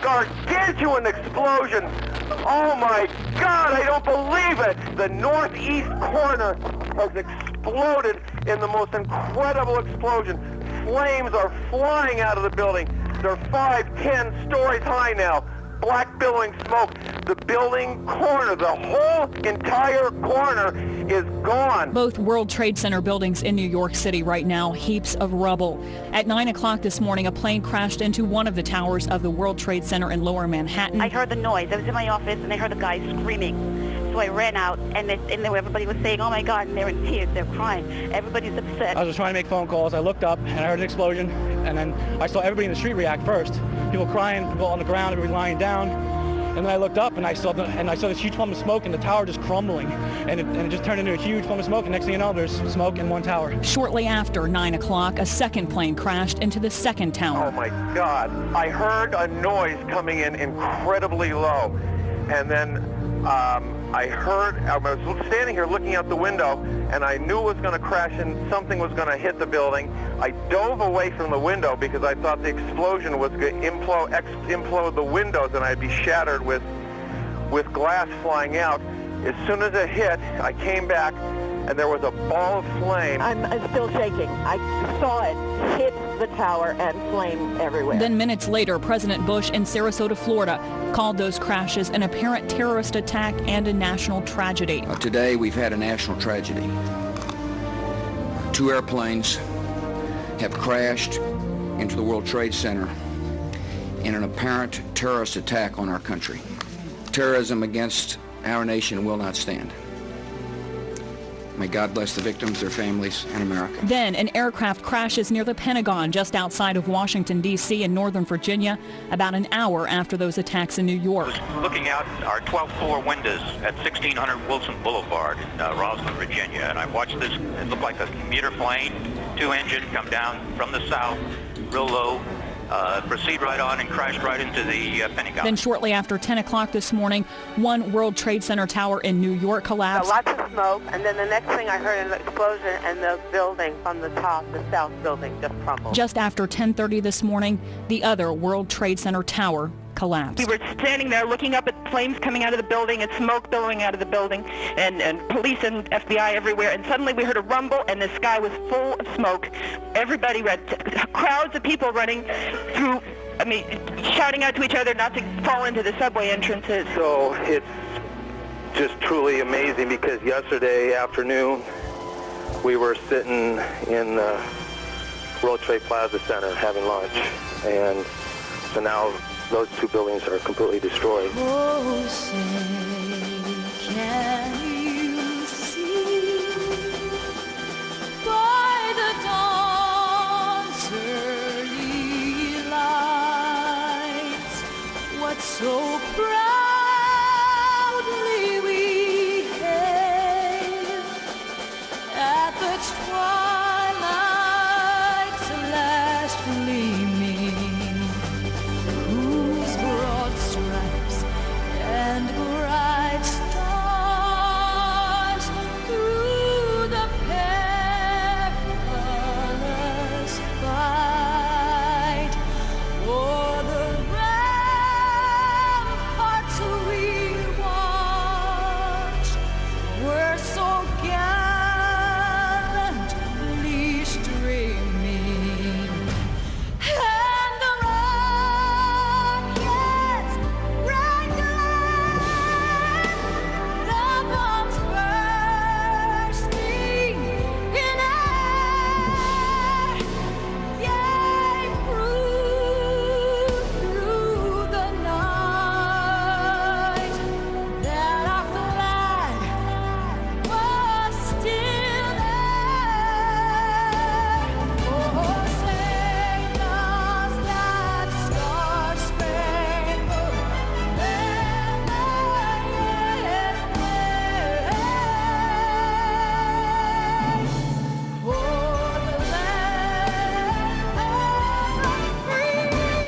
gargantuan explosion. Oh my God, I don't believe it. The northeast corner has exploded in the most incredible explosion. Flames are flying out of the building. They're 5, 10 stories high now. Black billowing smoke. The building corner, the whole entire corner is gone. Both World Trade Center buildings in New York City right now, heaps of rubble. At 9 o'clock this morning, a plane crashed into one of the towers of the World Trade Center in Lower Manhattan. I heard the noise. I was in my office and I heard the guy screaming. So I ran out and everybody was saying, oh my God, and they're in tears, they're crying. Everybody's upset. I was just trying to make phone calls. I looked up and I heard an explosion, and then I saw everybody in the street react first. People crying, people on the ground, everybody lying down. And then I looked up and I saw this huge plume of smoke and the tower just crumbling, and it just turned into a huge plume of smoke, and next thing you know, there's smoke in one tower. Shortly after 9 o'clock, a second plane crashed into the second tower. Oh my God. I heard a noise coming in incredibly low, and then I was standing here looking out the window, and I knew it was going to crash and something was going to hit the building. I dove away from the window because I thought the explosion was going to implode the windows and I'd be shattered with glass flying out. As soon as it hit, I came back and there was a ball of flame. I'm still shaking. I saw it hit the tower and flame everywhere. Then minutes later, President Bush in Sarasota, Florida, called those crashes an apparent terrorist attack and a national tragedy. Today we've had a national tragedy. 2 airplanes have crashed into the World Trade Center in an apparent terrorist attack on our country. Terrorism against our nation will not stand. May God bless the victims, their families, and America. Then an aircraft crashes near the Pentagon just outside of Washington, D.C. in Northern Virginia about an hour after those attacks in New York. I was looking out our 12th floor windows at 1600 Wilson Boulevard in Rosslyn, Virginia, and I watched this. It looked like a commuter plane, 2-engine, come down from the south, real low, proceed right on and crashed right into the Pentagon. Then shortly after 10 o'clock this morning, one World Trade Center tower in New York collapsed. Lots of smoke, and then the next thing I heard an explosion, and the building from the top, the south building, just crumbled. Just after 10:30 this morning, the other World Trade Center tower collapsed. We were standing there looking up at flames coming out of the building and smoke billowing out of the building, and police and FBI everywhere, and suddenly we heard a rumble and the sky was full of smoke. Everybody crowds of people running through, shouting out to each other not to fall into the subway entrances. So it's just truly amazing because yesterday afternoon we were sitting in the World Trade Plaza Center having lunch, and so now those 2 buildings are completely destroyed. Oh, say, can you see by the dawn's early light what so proudly we hailed at the twilight's last gleaming, and bright stars through the perilous fight. O'er the ramparts we watched were so gallantly streaming, and the rockets bright the bombs bursting in air, yea, through the night, that our flag was still there. Oh, say does that star-spangled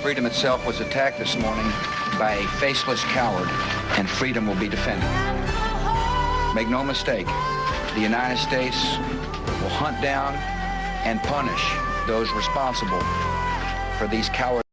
Freedom itself was attacked this morning by a faceless coward, and freedom will be defended. Make no mistake, the United States will hunt down and punish those responsible for these cowards.